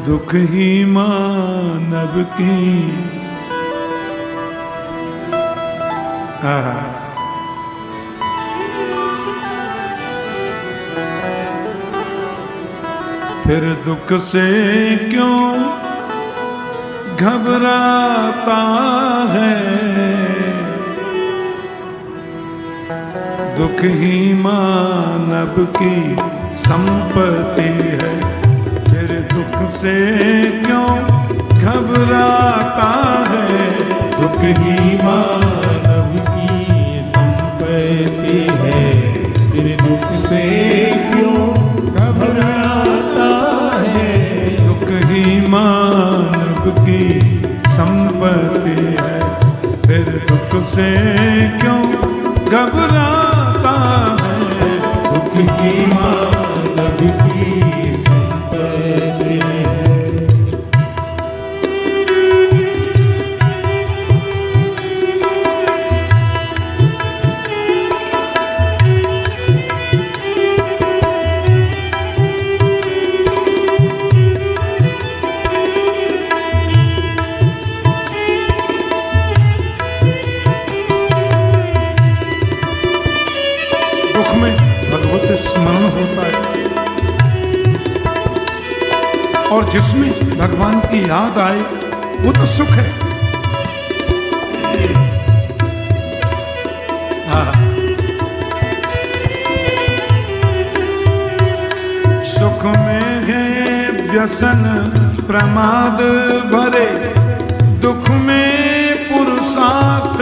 दुख ही मानव की। फिर दुख से क्यों घबराता है, दुख ही मानव की संपत्ति है। फिर दुख से क्यों घबराता है, दुख ही मानव की संपत्ति है। फिर दुख से क्यों घबराता है, दुख ही मानव की संपत्ति है। फिर दुख से क्यों घबराता है, दुख ही मानव की संपत्ति है। दुख में भगवत स्मरण होता है, और जिसमें भगवान की याद आए वो तो सुख है। सुख में है व्यसन प्रमाद भरे, दुख में पुरुषार्थ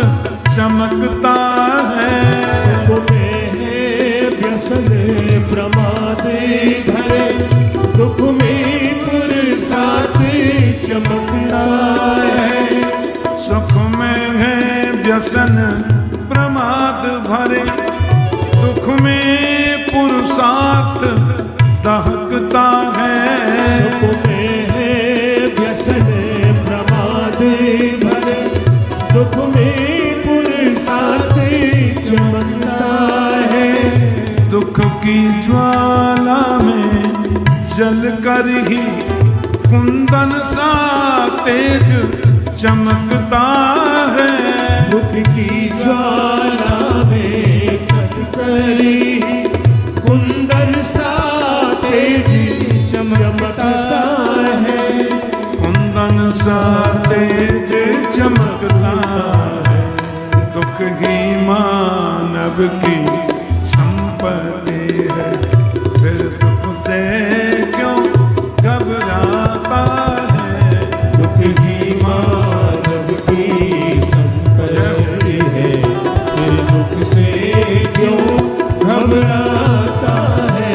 चमकता है। सुख में है व्यसन प्रमाद भरे, दुख में पुरुषार्थ चमकता है। सुख में है व्यसन प्रमाद भरे, दुख में पुरुषार्थ दहकता है। सुख में है व्यसन प्रमाद भरे, दुख में पुरुषार्थ चमकता है। दुख की ज्वाला में जल कर ही कुंदन सा तेज चमकता है। दुख की ज्वाला में जल ही कुंदन सा तेज चमकता है। कुंदन सा तेज चमकता है। दुख ही मानव की संपत्ति है। फिर सुख से क्यों घबराता है, दुख ही मानव की संपत्ति है। फिर दुख से क्यों घबराता है,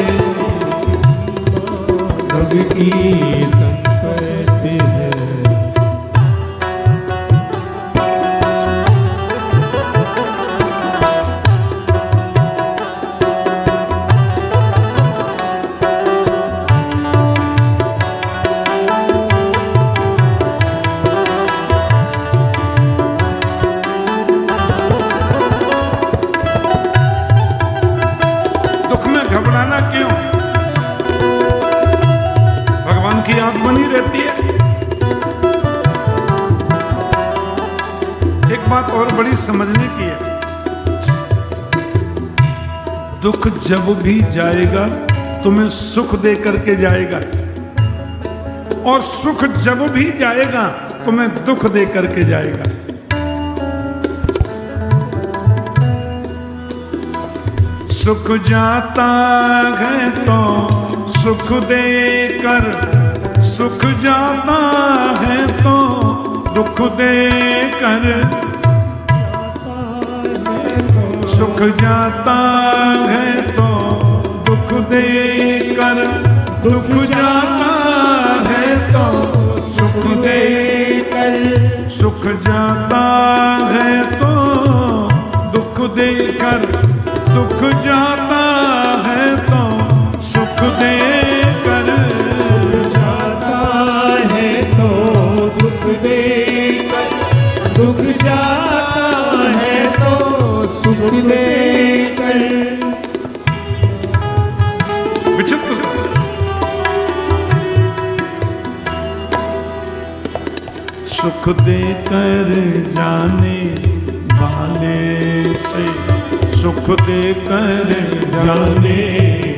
मानव की संपत्ति है। घबराना क्यों? भगवान की याद बनी रहती है। एक बात और बड़ी समझने की है, दुख जब भी जाएगा तुम्हें सुख दे करके जाएगा, और सुख जब भी जाएगा तुम्हें दुख दे करके जाएगा। सुख जाता है तो सुख देकर, सुख जाता है तो दुख देकर। सुख जाता है तो दुख देकर, दुख जाता है तो सुख देकर। सुख जाता है तो दुख देकर, दुख जाता है तो सुख देकर। सुख जाता है तो दुख देकर, दुख जाता है तो सुख देकर। विचित्र सुख दे कर जाने वाले से, सुख दे कर जाने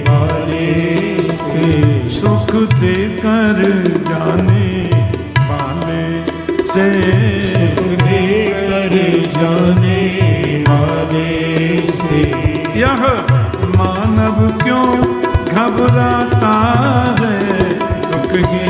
वाले से, सुख दे कर जाने वाले से, सुख दे कर जाने वाले से। यह मानव क्यों घबराता है, दुख ही